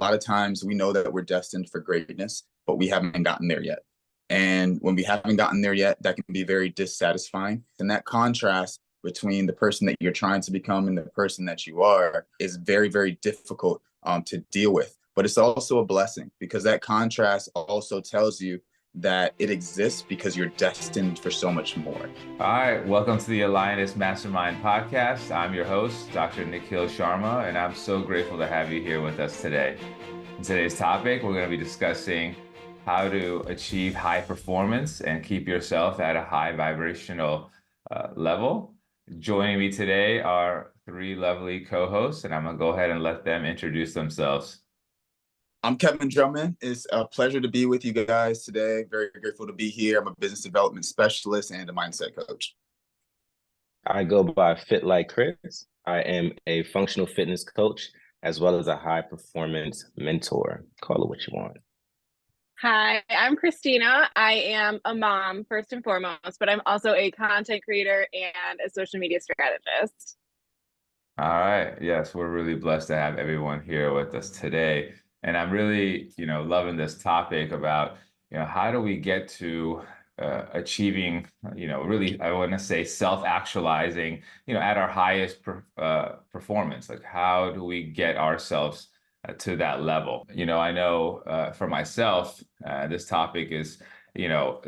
lot of times we know that we're destined for greatness, but we haven't gotten there yet. And when we haven't gotten there yet, that can be very dissatisfying. And that contrast between the person that you're trying to become and the person that you are is very, very difficult to deal with. But it's also a blessing because that contrast also tells you that it exists because you're destined for so much more. All right, welcome to the Align Us Mastermind podcast. I'm your host, Dr. Nikhil Sharma, and I'm so grateful to have you here with us today. In today's topic, we're going to be discussing how to achieve high performance and keep yourself at a high vibrational level. Joining me today are three lovely co-hosts, and I'm going to go ahead and let them introduce themselves. I'm Kevin Drummond. It's a pleasure to be with you guys today. Very grateful to be here. I'm a business development specialist and a mindset coach. I go by Fit Like Chris. I am a functional fitness coach as well as a high performance mentor. Call it what you want. Hi, I'm Christina. I am a mom first and foremost, but I'm also a content creator and a social media strategist. All right. Yes, we're really blessed to have everyone here with us today. And I'm really, loving this topic about, how do we get to achieving, really, I want to say self-actualizing, at our highest performance. Like, how do we get ourselves to that level? I know for myself, this topic is,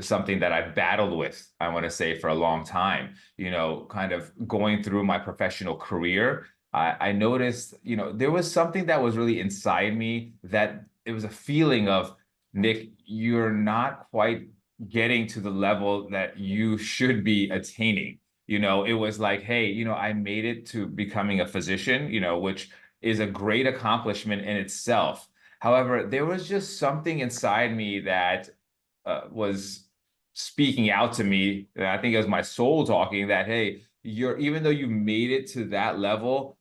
something that I've battled with, I want to say, for a long time, kind of going through my professional career. I noticed, there was something that was really inside me that it was a feeling of, Nick, you're not quite getting to the level that you should be attaining. It was like, hey, I made it to becoming a physician, which is a great accomplishment in itself. However, there was just something inside me that was speaking out to me. I think it was my soul talking that, hey, even though you made it to that level,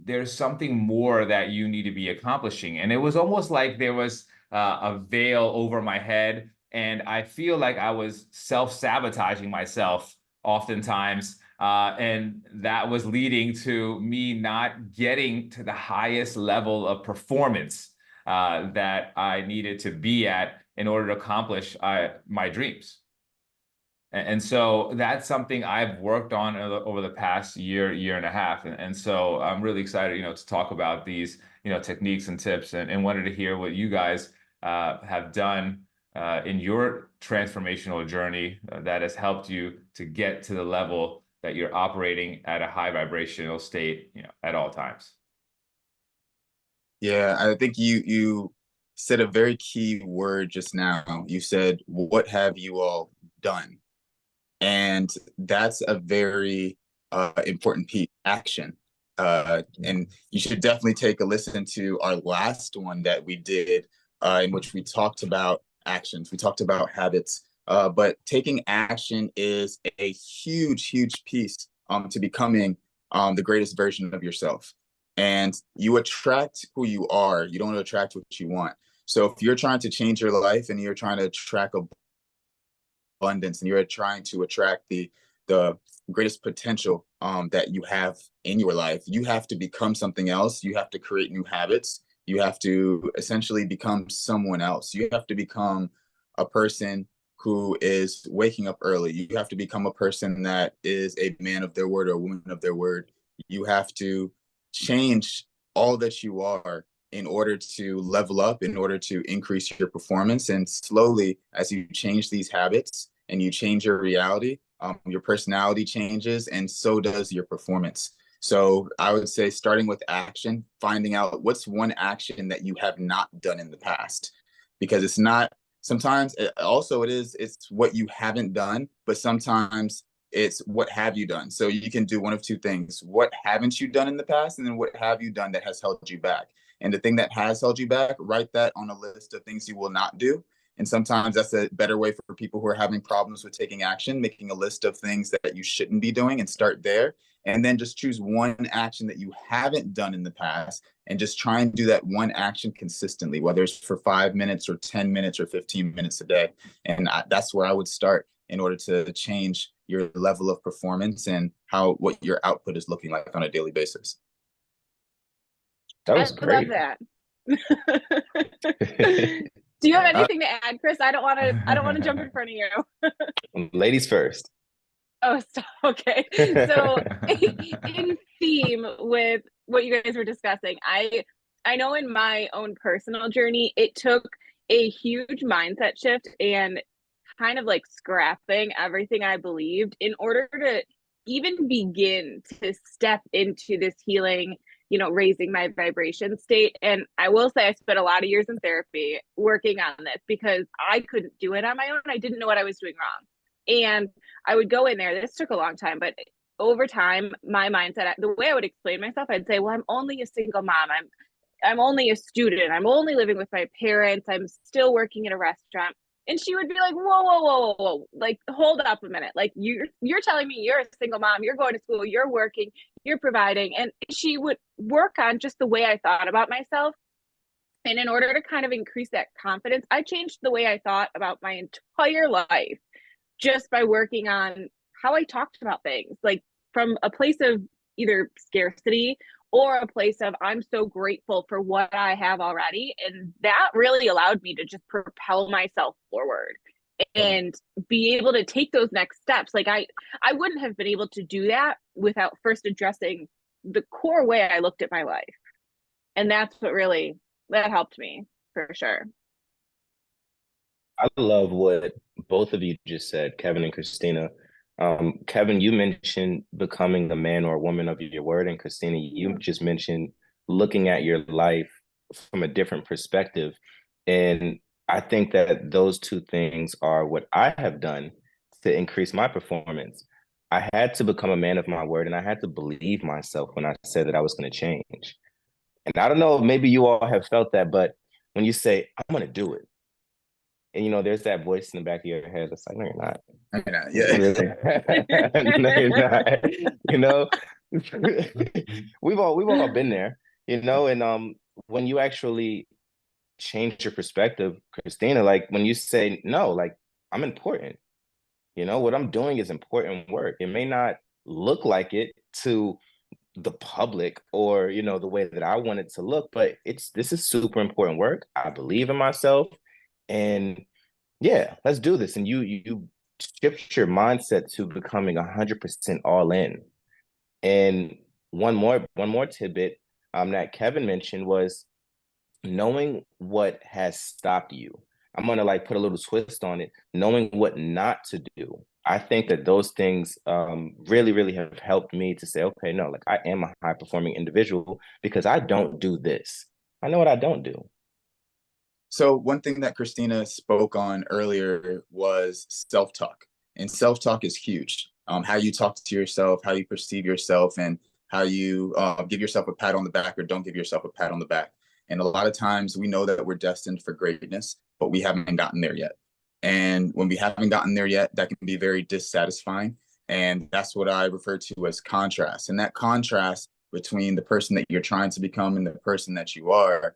there's something more that you need to be accomplishing. And it was almost like there was a veil over my head. And I feel like I was self-sabotaging myself oftentimes. And that was leading to me not getting to the highest level of performance that I needed to be at in order to accomplish my dreams. And so that's something I've worked on over the past year and a half. And so I'm really excited, to talk about these, techniques and tips and wanted to hear what you guys have done in your transformational journey that has helped you to get to the level that you're operating at a high vibrational state, at all times. Yeah, I think you said a very key word just now. You said, what have you all done? And that's a very important piece, action. And you should definitely take a listen to our last one that we did in which we talked about actions. We talked about habits, but taking action is a huge piece to becoming the greatest version of yourself. And you attract who you are. You don't attract what you want. So if you're trying to change your life and you're trying to track abundance and you're trying to attract the greatest potential that you have in your life, you have to become something else. You have to create new habits. You have to essentially become someone else. You have to become a person who is waking up early. You have to become a person that is a man of their word or a woman of their word. You have to change all that you are in order to level up, in order to increase your performance. And slowly, as you change these habits and you change your reality, your personality changes, and so does your performance. So I would say starting with action, finding out what's one action that you have not done in the past, because it's not, sometimes it's what you haven't done, but sometimes it's what have you done. So you can do one of two things. What haven't you done in the past? And then what have you done that has held you back? And the thing that has held you back, write that on a list of things you will not do. And sometimes that's a better way for people who are having problems with taking action, making a list of things that you shouldn't be doing and start there. And then just choose one action that you haven't done in the past and just try and do that one action consistently, whether it's for 5 minutes or 10 minutes or 15 minutes a day. And that's where I would start in order to change your level of performance and what your output is looking like on a daily basis. That was great. I love that. Do you have Uh, anything to add, Chris? I don't want to jump in front of you. Ladies first. Oh, stop. Okay. So in theme with what you guys were discussing, I know in my own personal journey, it took a huge mindset shift and kind of like scrapping everything I believed in order to even begin to step into this healing, raising my vibration state. And I will say I spent a lot of years in therapy working on this because I couldn't do it on my own. I didn't know what I was doing wrong. And I would go in there. This took a long time, but over time, my mindset, the way I would explain myself, I'd say, well, I'm only a single mom. I'm only a student. I'm only living with my parents. I'm still working in a restaurant. And she would be like, whoa, whoa, whoa, whoa, whoa. Like, hold up a minute. Like, you're telling me you're a single mom, you're going to school, you're working, you're providing. And she would work on just the way I thought about myself. And in order to kind of increase that confidence, I changed the way I thought about my entire life just by working on how I talked about things, like from a place of either scarcity or a place of I'm so grateful for what I have already. And that really allowed me to just propel myself forward and be able to take those next steps. Like I wouldn't have been able to do that without first addressing the core way I looked at my life. And that's what really that helped me for sure. I love what both of you just said, Kevin and Christina. Kevin, you mentioned becoming the man or woman of your word, and Christina, you just mentioned looking at your life from a different perspective. And I think that those two things are what I have done to increase my performance. I had to become a man of my word, and I had to believe myself when I said that I was going to change. And I don't know, maybe you all have felt that, but when you say, I'm going to do it, and there's that voice in the back of your head that's like, no, you're not. Yeah. No, you're not. We've all been there, and when you actually change your perspective, Christina, like when you say no, like I'm important. What I'm doing is important work. It may not look like it to the public or the way that I want it to look, but this is super important work. I believe in myself, and yeah, let's do this. And you shift your mindset to becoming 100% all in. And one more tidbit that Kevin mentioned was knowing what has stopped you. I'm gonna like put a little twist on it, knowing what not to do. I think that those things really, really have helped me to say, okay, no, like I am a high performing individual because I don't do this. I know what I don't do. So one thing that Christina spoke on earlier was self-talk, and self-talk is huge. How you talk to yourself, how you perceive yourself, and how you give yourself a pat on the back or don't give yourself a pat on the back. And a lot of times we know that we're destined for greatness, but we haven't gotten there yet. And when we haven't gotten there yet, that can be very dissatisfying. And that's what I refer to as contrast. And that contrast between the person that you're trying to become and the person that you are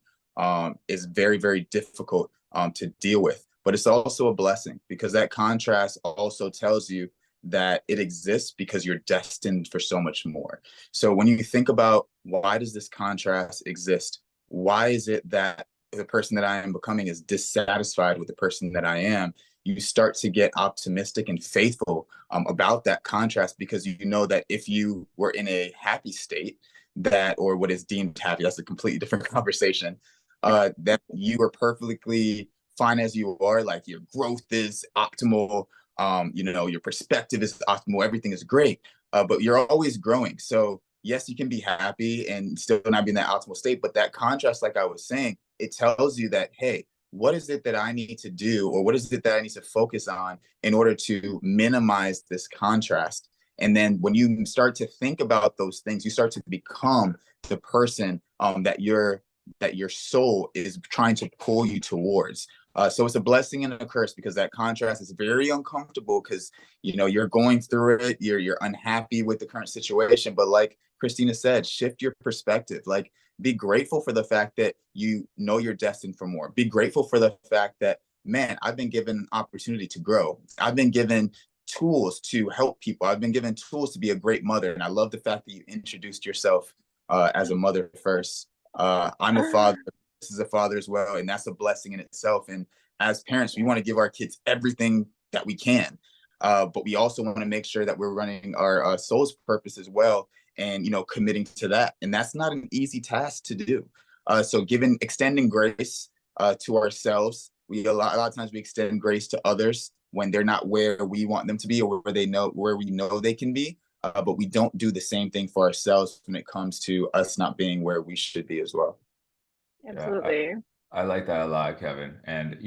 is very, very difficult to deal with. But it's also a blessing because that contrast also tells you that it exists because you're destined for so much more. So when you think about why does this contrast exist? Why is it that the person that I am becoming is dissatisfied with the person that I am? You start to get optimistic and faithful about that contrast because you know that if you were in a happy state, that or what is deemed happy, that's a completely different conversation, that you are perfectly fine as you are, like your growth is optimal, your perspective is optimal, everything is great, but you're always growing. So yes, you can be happy and still not be in that optimal state, but that contrast, like I was saying, it tells you that, hey, what is it that I need to do, or what is it that I need to focus on in order to minimize this contrast? And then when you start to think about those things, you start to become the person that your soul is trying to pull you towards. So it's a blessing and a curse because that contrast is very uncomfortable because you're going through it, you're unhappy with the current situation. But like Christina said, shift your perspective. Like be grateful for the fact that you know you're destined for more. Be grateful for the fact that, man, I've been given opportunity to grow. I've been given tools to help people. I've been given tools to be a great mother. And I love the fact that you introduced yourself as a mother first. I'm a father as a father as well, and that's a blessing in itself. And as parents, we want to give our kids everything that we can, but we also want to make sure that we're running our soul's purpose as well, and committing to that. And that's not an easy task to do. So extending grace to ourselves. A lot of times we extend grace to others when they're not where we want them to be, or where we know they can be. But we don't do the same thing for ourselves when it comes to us not being where we should be as well. Absolutely. Yeah, I like that a lot, Kevin. And,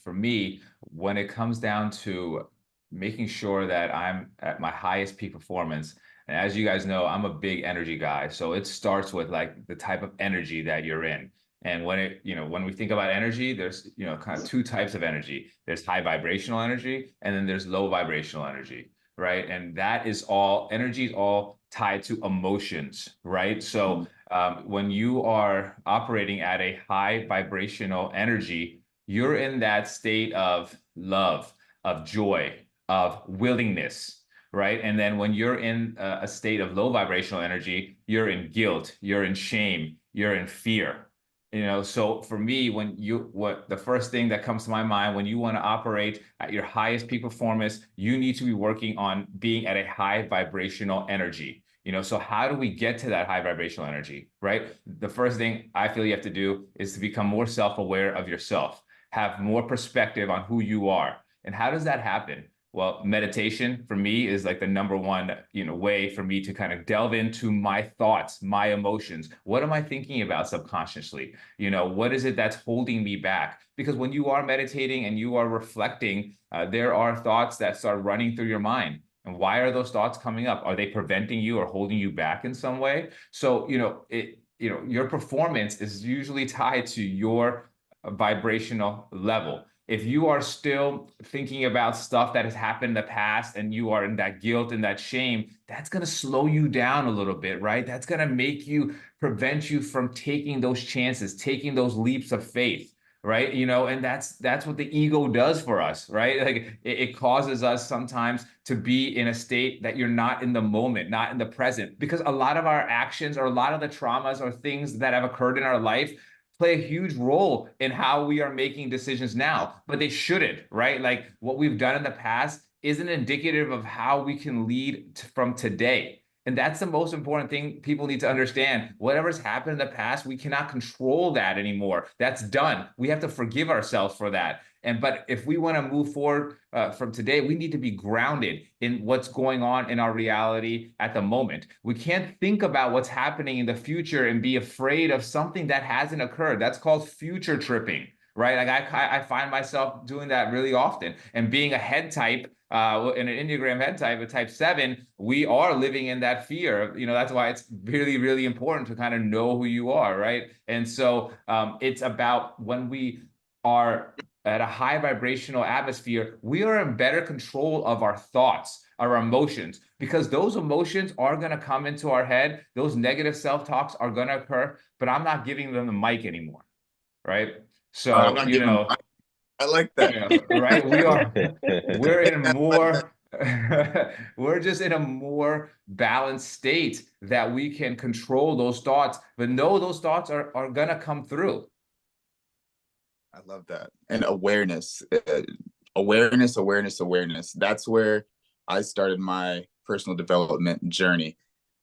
for me, when it comes down to making sure that I'm at my highest peak performance, and as you guys know, I'm a big energy guy. So it starts with like the type of energy that you're in. And when we think about energy, there's, kind of two types of energy. There's high vibrational energy, and then there's low vibrational energy, right? And that is all, energy is all tied to emotions, right? So when you are operating at a high vibrational energy, you're in that state of love, of joy, of willingness, right? And then when you're in a state of low vibrational energy, you're in guilt, you're in shame, you're in fear. So for me, the first thing that comes to my mind when you want to operate at your highest peak performance, you need to be working on being at a high vibrational energy. So how do we get to that high vibrational energy, right? The first thing I feel you have to do is to become more self-aware of yourself, have more perspective on who you are. And how does that happen? Well, meditation for me is like the number one, way for me to kind of delve into my thoughts, my emotions. What am I thinking about subconsciously? What is it that's holding me back? Because when you are meditating and you are reflecting, there are thoughts that start running through your mind. And why are those thoughts coming up? Are they preventing you or holding you back in some way? So, your performance is usually tied to your vibrational level. If you are still thinking about stuff that has happened in the past and you are in that guilt and that shame, that's going to slow you down a little bit, right? That's going to prevent you from taking those chances, taking those leaps of faith, right? And that's what the ego does for us, right? Like it causes us sometimes to be in a state that you're not in the moment, not in the present, because a lot of our actions or a lot of the traumas or things that have occurred in our life play a huge role in how we are making decisions now, but they shouldn't, right? Like what we've done in the past isn't indicative of how we can lead from today. And that's the most important thing people need to understand. Whatever's happened in the past, we cannot control that anymore. That's done. We have to forgive ourselves for that. But if we want to move forward from today, we need to be grounded in what's going on in our reality at the moment. We can't think about what's happening in the future and be afraid of something that hasn't occurred. That's called future tripping, right? Like I find myself doing that really often. And being a head type, in an Enneagram head type, a type 7, we are living in that fear. That's why it's really, really important to kind of know who you are, right? And so it's about when we are at a high vibrational atmosphere, we are in better control of our thoughts, our emotions, because those emotions are going to come into our head. Those negative self-talks are going to occur, but I'm not giving them the mic anymore, right? So, I'm not giving. I like that. right? We're in more, we're just in a more balanced state that we can control those thoughts, but know those thoughts are going to come through. I love that. And awareness. That's where I started my personal development journey,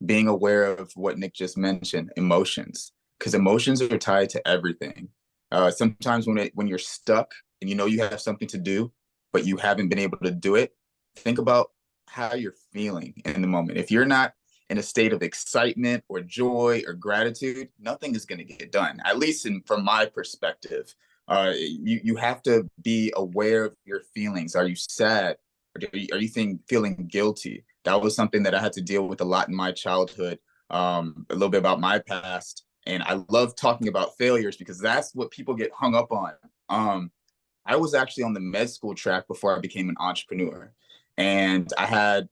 being aware of what Nick just mentioned, emotions, because emotions are tied to everything. Sometimes when you're stuck and you have something to do, but you haven't been able to do it, think about how you're feeling in the moment. If you're not in a state of excitement or joy or gratitude, nothing is going to get done, at least from my perspective. You have to be aware of your feelings. Are you sad? Are you feeling guilty? That was something that I had to deal with a lot in my childhood, a little bit about my past. And I love talking about failures because that's what people get hung up on. I was actually on the med school track before I became an entrepreneur. And I had,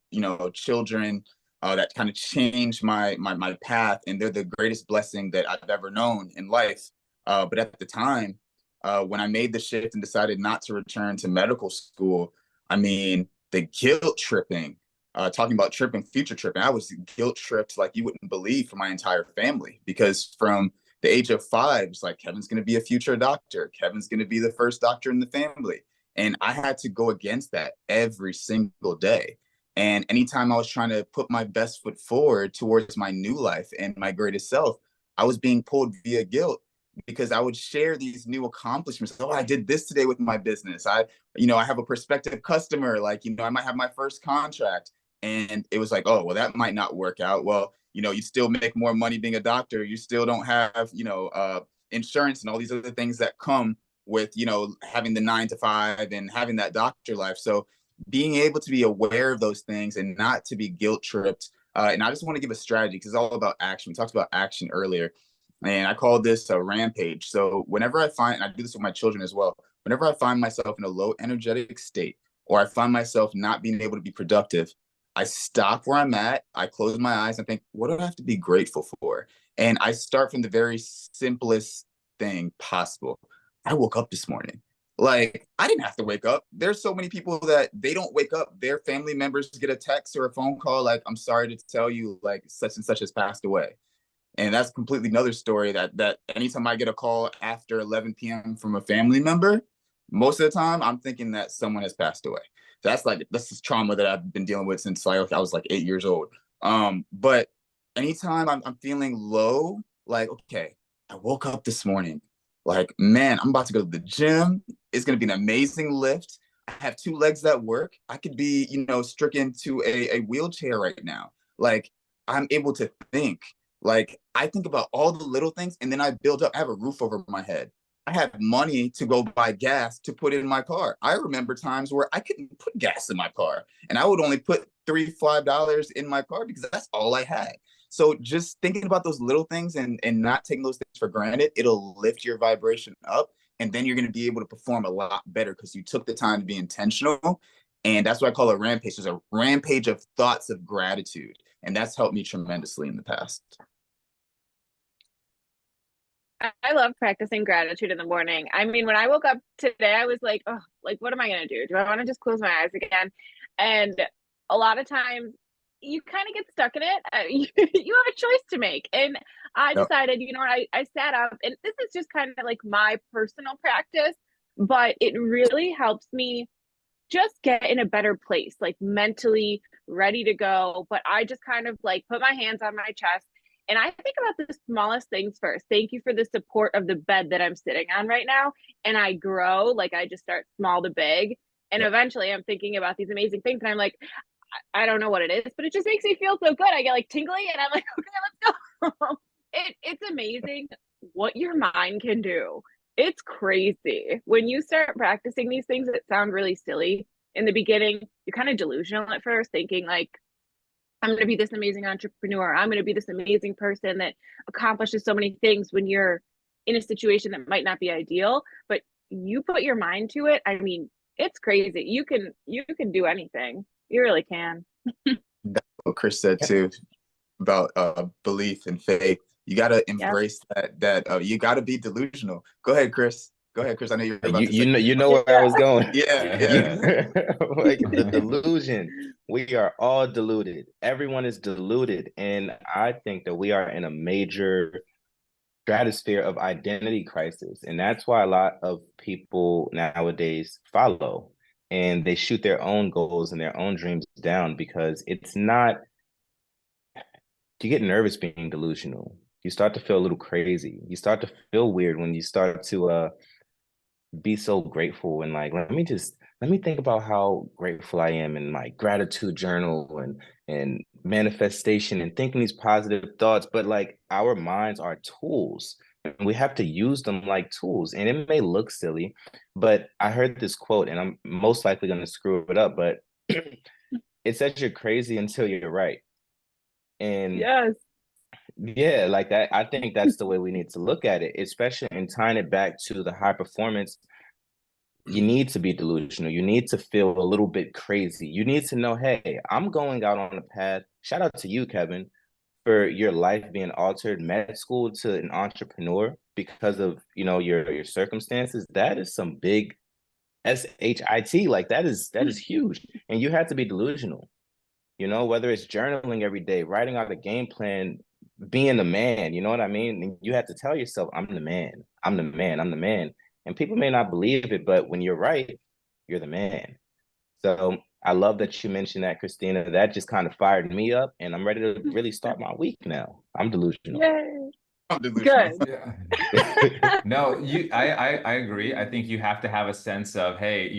children that kind of changed my path. And they're the greatest blessing that I've ever known in life. But at the time, when I made the shift and decided not to return to medical school, I mean, the guilt tripping, talking about tripping, future tripping, I was guilt tripped like you wouldn't believe for my entire family, because from the age of 5, it's like Kevin's going to be a future doctor. Kevin's going to be the first doctor in the family. And I had to go against that every single day. And anytime I was trying to put my best foot forward towards my new life and my greatest self, I was being pulled via guilt, because I would share these new accomplishments. Oh, I did this today with my business. I have a prospective customer, like, I might have my first contract. And it was like, oh, well, that might not work out. Well, you still make more money being a doctor. You still don't have, insurance and all these other things that come with, having the 9 to 5 and having that doctor life. So being able to be aware of those things and not to be guilt tripped. And I just want to give a strategy, because it's all about action. We talked about action earlier, and I call this a rampage. So whenever I find, and I do this with my children as well, whenever I find myself in a low energetic state, or I find myself not being able to be productive, I stop where I'm at. I close my eyes and think, what do I have to be grateful for? And I start from the very simplest thing possible. I woke up this morning. Like, I didn't have to wake up. There's so many people that they don't wake up. Their family members get a text or a phone call like, I'm sorry to tell you, like, such and such has passed away. And that's completely another story, that anytime I get a call after 11 p.m. from a family member, most of the time I'm thinking that someone has passed away. That's this trauma that I've been dealing with since I was like 8 years old. But anytime I'm feeling low, like, okay, I woke up this morning, like, man, I'm about to go to the gym. It's going to be an amazing lift. I have 2 legs that work. I could be, stricken to a wheelchair right now. Like, I'm able to think. Like, I think about all the little things, and then I build up. I have a roof over my head. I have money to go buy gas to put in my car. I remember times where I couldn't put gas in my car, and I would only put $3, $5 in my car because that's all I had. So just thinking about those little things and not taking those things for granted, it'll lift your vibration up. And then you're going to be able to perform a lot better because you took the time to be intentional. And that's what I call a rampage. There's a rampage of thoughts of gratitude. And that's helped me tremendously in the past. I love practicing gratitude in the morning. I mean, when I woke up today, I was like, oh, like, what am I going to do? Do I want to just close my eyes again? And a lot of times you kind of get stuck in it. You have a choice to make. And I decided, you know what, I sat up, and this is just kind of like my personal practice, but it really helps me just get in a better place, like mentally ready to go. But I just kind of like put my hands on my chest and I think about the smallest things first. Thank you for the support of the bed that I'm sitting on right now. And I grow, like I just start small to big. And eventually I'm thinking about these amazing things. And I'm like, I don't know what it is, but it just makes me feel so good. I get like tingly and I'm like, okay, let's go. It's amazing what your mind can do. It's crazy. When you start practicing these things that sound really silly in the beginning, you're kind of delusional at first, thinking like, I'm going to be this amazing entrepreneur. I'm going to be this amazing person that accomplishes so many things, when you're in a situation that might not be ideal, but you put your mind to it. I mean, it's crazy. You can do anything. You really can. That's what Chris said too, about belief and faith. You got to embrace that you got to be delusional. Go ahead, Chris. Go ahead, Chris. I know you're about to say. You know where I was going. Yeah. Like the delusion. We are all deluded. Everyone is deluded. And I think that we are in a major stratosphere of identity crisis. And that's why a lot of people nowadays follow and they shoot their own goals and their own dreams down, because it's not, you get nervous being delusional. You start to feel a little crazy. You start to feel weird when you start to be so grateful and like, let me think about how grateful I am in my gratitude journal and manifestation and thinking these positive thoughts. But like, our minds are tools and we have to use them like tools. And it may look silly, but I heard this quote and I'm most likely going to screw it up, but it says you're crazy until you're right. And yes, yeah, like that. I think that's the way we need to look at it, especially in tying it back to the high performance. You need to be delusional. You need to feel a little bit crazy. You need to know, hey, I'm going out on a path. Shout out to you, Kevin, for your life being altered, med school to an entrepreneur because of, your circumstances. That is some big SHIT. Like that is huge. And you have to be delusional. Whether it's journaling every day, writing out a game plan, being the man, you know what I mean? And you have to tell yourself, I'm the man, I'm the man, I'm the man. And people may not believe it, but when you're right, you're the man. So I love that you mentioned that, Christina. That just kind of fired me up, and I'm ready to really start my week now. I'm delusional. Yay. I'm delusional. Good. Yeah. No, I agree. I think you have to have a sense of, hey,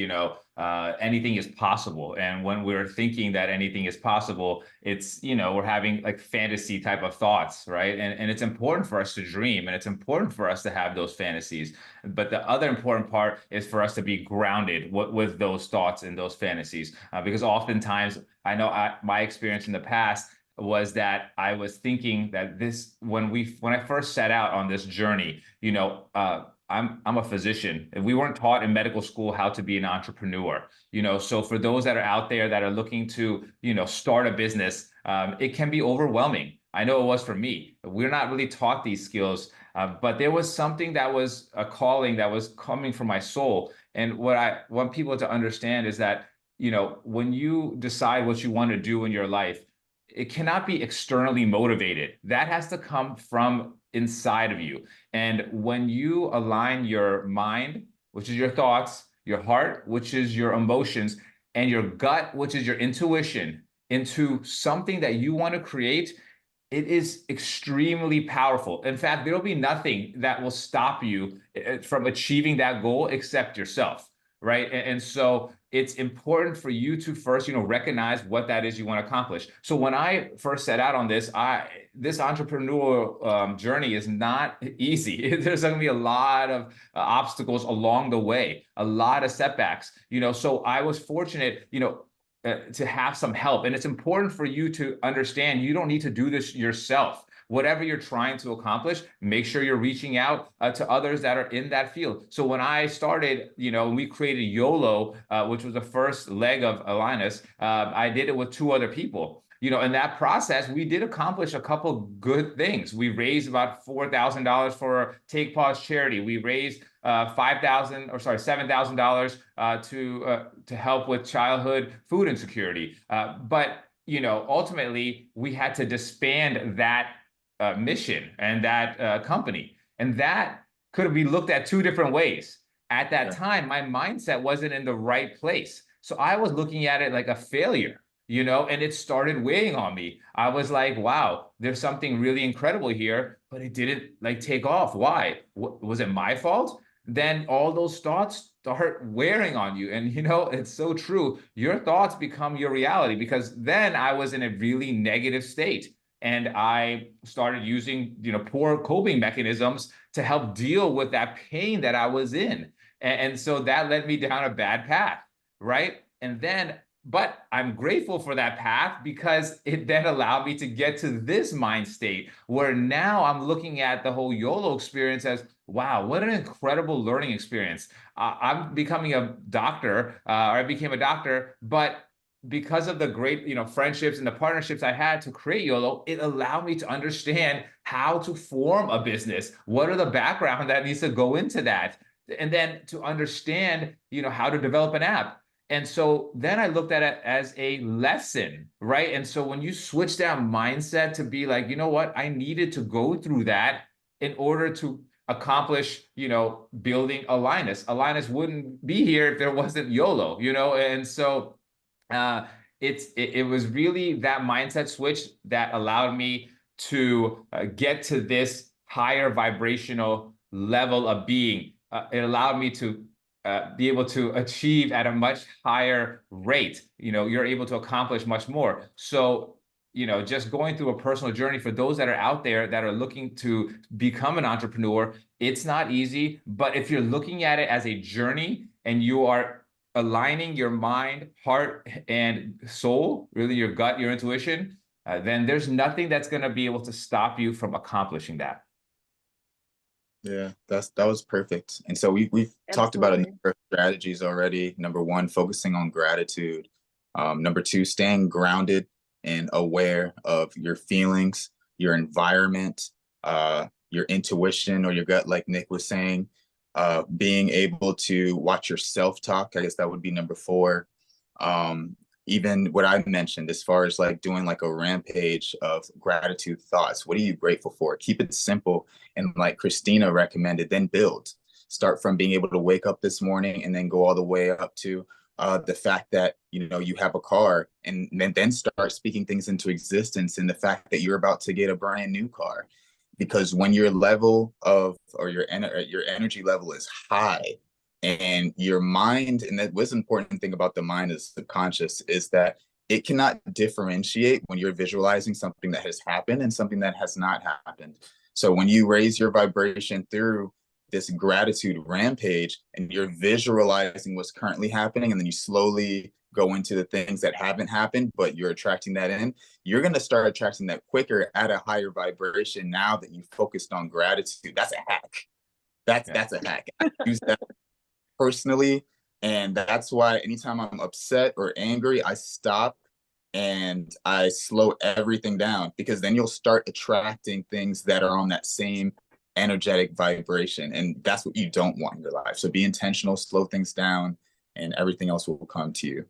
anything is possible. And when we're thinking that anything is possible, it's, we're having like fantasy type of thoughts, right? And it's important for us to dream, and it's important for us to have those fantasies. But the other important part is for us to be grounded with those thoughts and those fantasies, because oftentimes I know my experience in the past was that I was thinking that when I first set out on this journey, I'm a physician, and we weren't taught in medical school how to be an entrepreneur. So for those that are out there that are looking to, start a business, it can be overwhelming. I know it was for me. We're not really taught these skills, but there was something that was a calling that was coming from my soul. And what I want people to understand is that, when you decide what you want to do in your life, it cannot be externally motivated. That has to come from inside of you. And when you align your mind, which is your thoughts, your heart, which is your emotions, and your gut, which is your intuition, into something that you want to create, it is extremely powerful. In fact, there will be nothing that will stop you from achieving that goal except yourself, right? And so it's important for you to first, recognize what that is you want to accomplish. So when I first set out on this, this entrepreneurial journey is not easy. There's going to be a lot of obstacles along the way, a lot of setbacks. So I was fortunate, to have some help. And it's important for you to understand you don't need to do this yourself. Whatever you're trying to accomplish, make sure you're reaching out to others that are in that field. So when I started, we created YOLO, which was the first leg of Align Us, I did it with 2 other people. In that process, we did accomplish a couple good things. We raised about $4,000 for Take Pause charity. We raised $7,000 to help with childhood food insecurity. But ultimately, we had to disband that mission and that company, and that could be looked at 2 different ways. At that time, my mindset wasn't in the right place, so I was looking at it like a failure. And it started weighing on me. I was like, wow, there's something really incredible here, but it didn't take off. Why? Was it my fault? Then all those thoughts start wearing on you. And it's so true. Your thoughts become your reality, because then I was in a really negative state. And I started using, poor coping mechanisms to help deal with that pain that I was in. And so that led me down a bad path, right? But I'm grateful for that path, because it then allowed me to get to this mind state where now I'm looking at the whole YOLO experience as, wow, what an incredible learning experience. I'm becoming a doctor, or I became a doctor, but because of the great, friendships and the partnerships I had to create YOLO, it allowed me to understand how to form a business. What are the background that needs to go into that? And then to understand, how to develop an app. And so then I looked at it as a lesson, right? And so when you switch that mindset to be like, you know what, I needed to go through that in order to accomplish, building Align Us. Align Us wouldn't be here if there wasn't YOLO, and so it was really that mindset switch that allowed me to get to this higher vibrational level of being. It allowed me to be able to achieve at a much higher rate. You're able to accomplish much more. So, just going through a personal journey for those that are out there that are looking to become an entrepreneur, it's not easy. But if you're looking at it as a journey and you are aligning your mind, heart, and soul, really your gut, your intuition, then there's nothing that's going to be able to stop you from accomplishing that. Yeah, that was perfect. And so we've talked about a number of strategies already. Number 1, focusing on gratitude. Number 2, staying grounded and aware of your feelings, your environment, your intuition or your gut, like Nick was saying. Being able to watch your self-talk. I guess that would be number 4. even what I mentioned as far as like doing like a rampage of gratitude thoughts. What are you grateful for? Keep it simple. And like Christina recommended, then build. Start from being able to wake up this morning and then go all the way up to the fact that, you know, you have a car, and then start speaking things into existence, and the fact that you're about to get a brand new car. Because when your level of, or your energy level is high, and your mind, and that was important thing about the mind is subconscious, is that it cannot differentiate when you're visualizing something that has happened and something that has not happened. So when you raise your vibration through this gratitude rampage and you're visualizing what's currently happening, and then you slowly go into the things that haven't happened, but you're attracting that in, you're going to start attracting that quicker at a higher vibration now that you focused on gratitude. That's a hack. That's a hack. I use that personally, and that's why anytime I'm upset or angry, I stop and I slow everything down, because then you'll start attracting things that are on that same energetic vibration, and that's what you don't want in your life. So be intentional, slow things down, and everything else will come to you.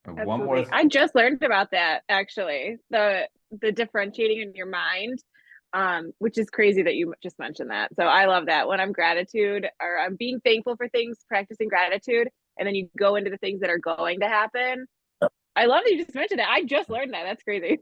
One more I just learned about that, actually, the differentiating in your mind, which is crazy that you just mentioned that. So I love that. When I'm gratitude, or I'm being thankful for things, practicing gratitude, and then you go into the things that are going to happen. I love that you just mentioned that. I just learned that. That's crazy.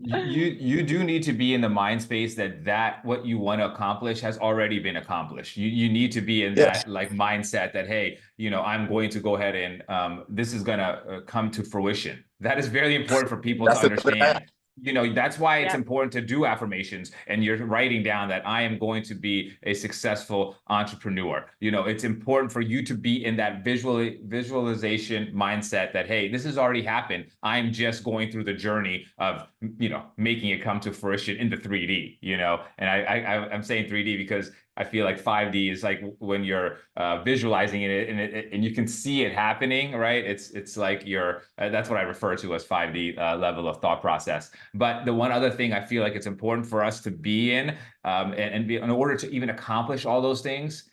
You do need to be in the mind space that what you want to accomplish has already been accomplished. You need to be in that like mindset that, hey, you know, I'm going to go ahead and this is going to come to fruition. That is very important for people to understand. You know, that's why it's important to do affirmations, and you're writing down that I am going to be a successful entrepreneur. You know, it's important for you to be in that visualization mindset that, hey, this has already happened. I'm just going through the journey of, you know, making it come to fruition in the 3D, you know. And I'm saying 3D because I feel like 5D is like when you're visualizing it and you can see it happening, right? It's like you're that's what I refer to as 5D level of thought process. But the one other thing I feel like it's important for us to be in, and be in order to even accomplish all those things,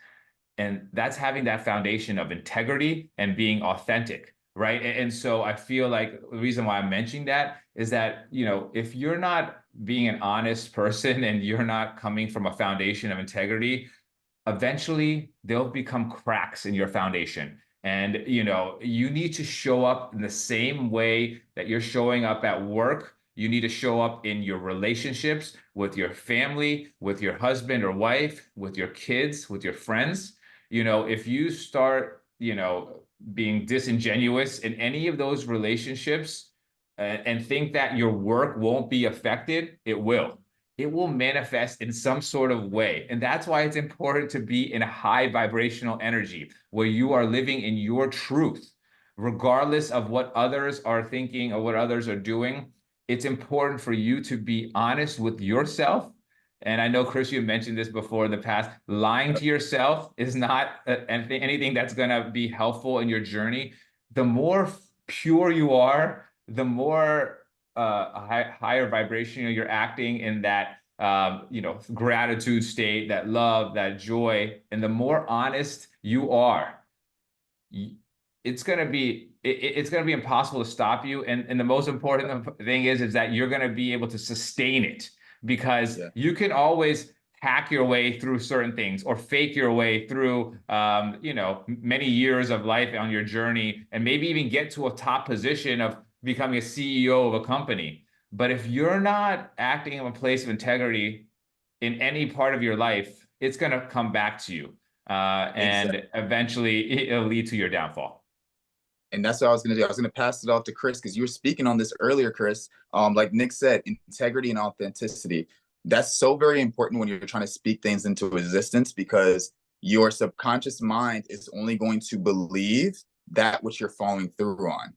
and that's having that foundation of integrity and being authentic, right? And so I feel like the reason why I'm mentioning that is that, you know, if you're not being an honest person and you're not coming from a foundation of integrity, eventually there'll become cracks in your foundation. And, you know, you need to show up in the same way that you're showing up at work. You need to show up in your relationships with your family, with your husband or wife, with your kids, with your friends. You know, if you start, you know, being disingenuous in any of those relationships, and think that your work won't be affected, it will. It will manifest in some sort of way. And that's why it's important to be in a high vibrational energy where you are living in your truth, regardless of what others are thinking or what others are doing. It's important for you to be honest with yourself. And I know, Chris, you mentioned this before in the past. Lying to yourself is not anything that's going to be helpful in your journey. The more pure you are, the more higher vibration you're acting in that you know, gratitude state, that love, that joy, and the more honest you are, it's gonna be impossible to stop you. And the most important thing is that you're gonna be able to sustain it, because you can always hack your way through certain things or fake your way through you know, many years of life on your journey, and maybe even get to a top position of becoming a CEO of a company. But if you're not acting in a place of integrity in any part of your life, it's going to come back to you. And eventually it'll lead to your downfall. And that's what I was going to do. I was going to pass it off to Chris, because you were speaking on this earlier, Chris. Like Nick said, integrity and authenticity. That's so very important when you're trying to speak things into existence, because your subconscious mind is only going to believe that which you're following through on.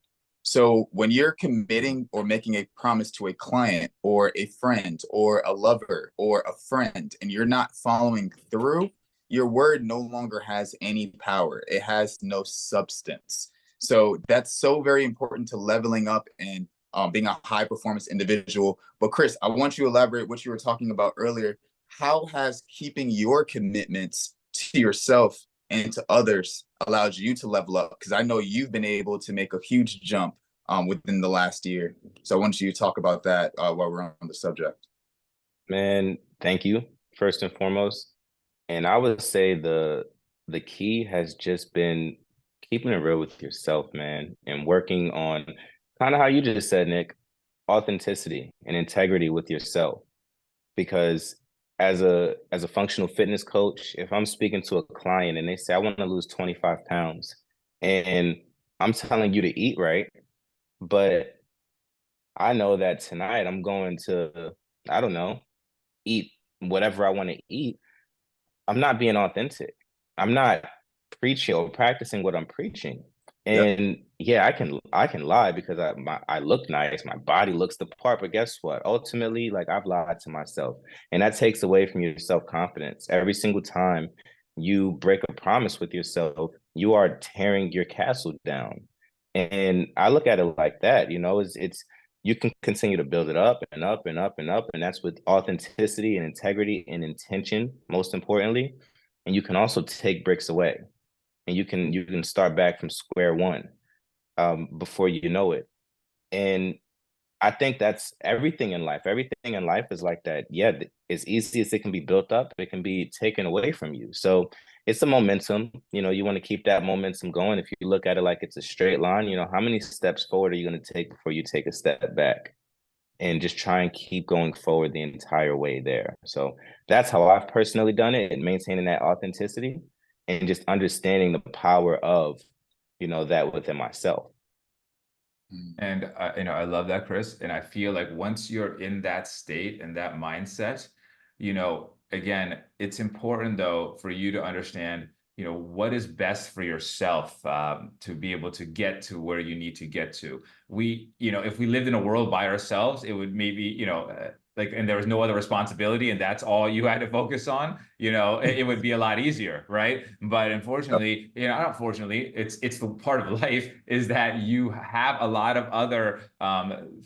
So when you're committing or making a promise to a client or a friend or a lover or a friend, and you're not following through, your word no longer has any power. It has no substance. So that's so very important to leveling up and being a high performance individual. But Chris, I want you to elaborate what you were talking about earlier. How has keeping your commitments to yourself and to others allowed you to level up? Because I know you've been able to make a huge jump within the last year. So I want you to talk about that while we're on the subject. Man, thank you, first and foremost. And I would say the key has just been keeping it real with yourself, man, and working on kind of how you just said, Nick, authenticity and integrity with yourself. Because as a functional fitness coach, if I'm speaking to a client and they say, I want to lose 25 pounds, and I'm telling you to eat right, but I know that tonight I'm going to, I don't know, eat whatever I want to eat. I'm not being authentic. I'm not preaching or practicing what I'm preaching. Yep. And yeah, I can lie because I look nice, my body looks the part, but guess what? Ultimately, like I've lied to myself. And that takes away from your self-confidence. Every single time you break a promise with yourself, you are tearing your castle down. And I look at it like that, it's you can continue to build it up and up and up and up. And that's with authenticity and integrity and intention, most importantly. And you can also take bricks away and you can start back from square one before you know it. And I think that's everything in life. Everything in life is like that. Yeah, as easy as it can be built up, it can be taken away from you. So it's a momentum. You want to keep that momentum going. If you look at it like it's a straight line, how many steps forward are you going to take before you take a step back? And just try and keep going forward the entire way there. So that's how I've personally done it, and maintaining that authenticity and just understanding the power of, that within myself. And I love that, Chris. And I feel like once you're in that state and that mindset, again, it's important though for you to understand, what is best for yourself to be able to get to where you need to get to. If we lived in a world by ourselves, it would maybe, and there was no other responsibility and that's all you had to focus on, it would be a lot easier, right? But unfortunately, not fortunately, it's the part of life is that you have a lot of other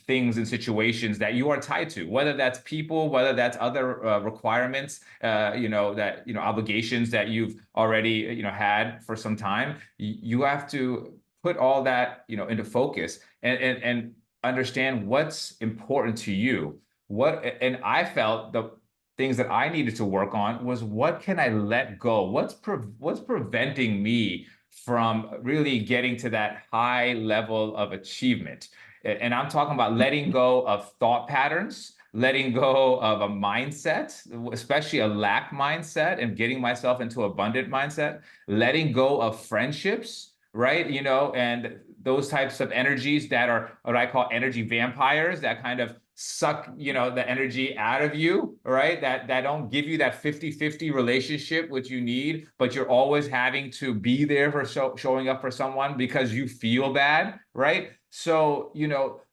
things and situations that you are tied to, whether that's people, whether that's other requirements, obligations that you've already, had for some time. You have to put all that, into focus and understand what's important to you. And I felt the things that I needed to work on was what can I let go? What's preventing me from really getting to that high level of achievement? And I'm talking about letting go of thought patterns, letting go of a mindset, especially a lack mindset, and getting myself into abundant mindset, letting go of friendships, right? And those types of energies that are what I call energy vampires that kind of suck, the energy out of you, right? That don't give you that 50-50 relationship, which you need, but you're always having to be there for showing up for someone because you feel bad, right? So,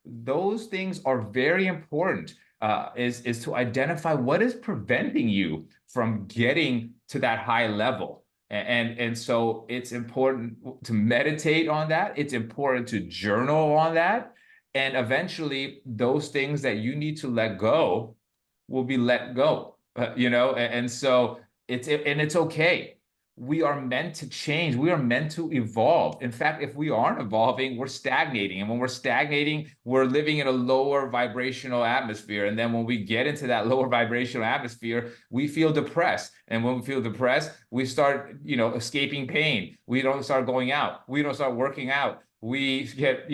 those things are very important, is to identify what is preventing you from getting to that high level. And so it's important to meditate on that. It's important to journal on that. And eventually those things that you need to let go will be let go, and so it's okay. We are meant to change. We are meant to evolve. In fact, if we aren't evolving, we're stagnating. And when we're stagnating, we're living in a lower vibrational atmosphere. And then when we get into that lower vibrational atmosphere, we feel depressed. And when we feel depressed, we start, escaping pain. We don't start going out. We don't start working out. We get,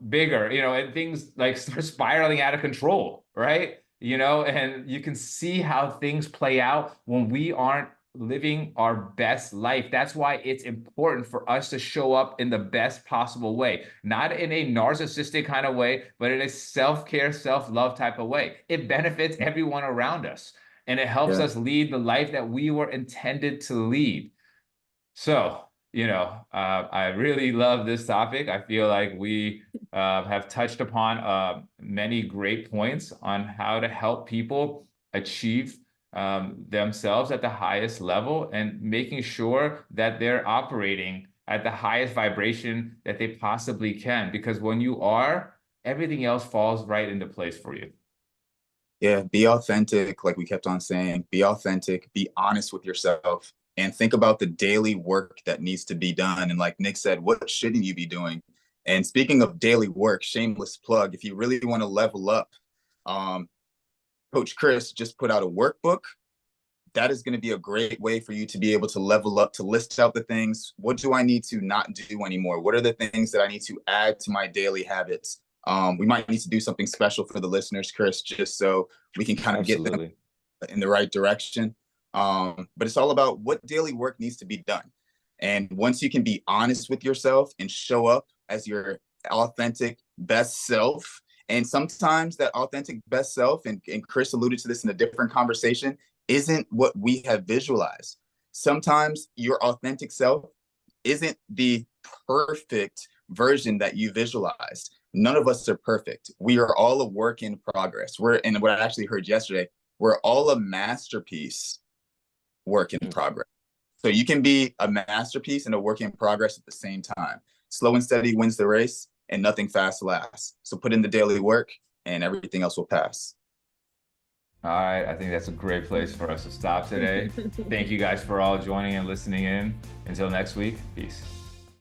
bigger, and things like start spiraling out of control, right? And you can see how things play out when we aren't living our best life. That's why it's important for us to show up in the best possible way, not in a narcissistic kind of way, but in a self-care, self-love type of way. It benefits everyone around us, and it helps us lead the life that we were intended to lead. So, I really love this topic. I feel like we have touched upon many great points on how to help people achieve themselves at the highest level and making sure that they're operating at the highest vibration that they possibly can. Because when you are, everything else falls right into place for you. Yeah, be authentic, like we kept on saying. Be authentic, be honest with yourself. and think about the daily work that needs to be done. And like Nick said, what shouldn't you be doing? And speaking of daily work, shameless plug, if you really want to level up, Coach Chris just put out a workbook. That is going to be a great way for you to be able to level up, to list out the things. What do I need to not do anymore? What are the things that I need to add to my daily habits? We might need to do something special for the listeners, Chris, just so we can kind of get them in the right direction. But it's all about what daily work needs to be done. And once you can be honest with yourself and show up as your authentic best self, and sometimes that authentic best self, and Chris alluded to this in a different conversation, isn't what we have visualized. Sometimes your authentic self isn't the perfect version that you visualized. None of us are perfect. We are all a work in progress. And what I actually heard yesterday, we're all a masterpiece work in progress. So you can be a masterpiece and a work in progress at the same time. Slow and steady wins the race, and nothing fast lasts. So put in the daily work and everything else will pass. All right, I think that's a great place for us to stop today. Thank you guys for all joining and listening in. Until next week, peace.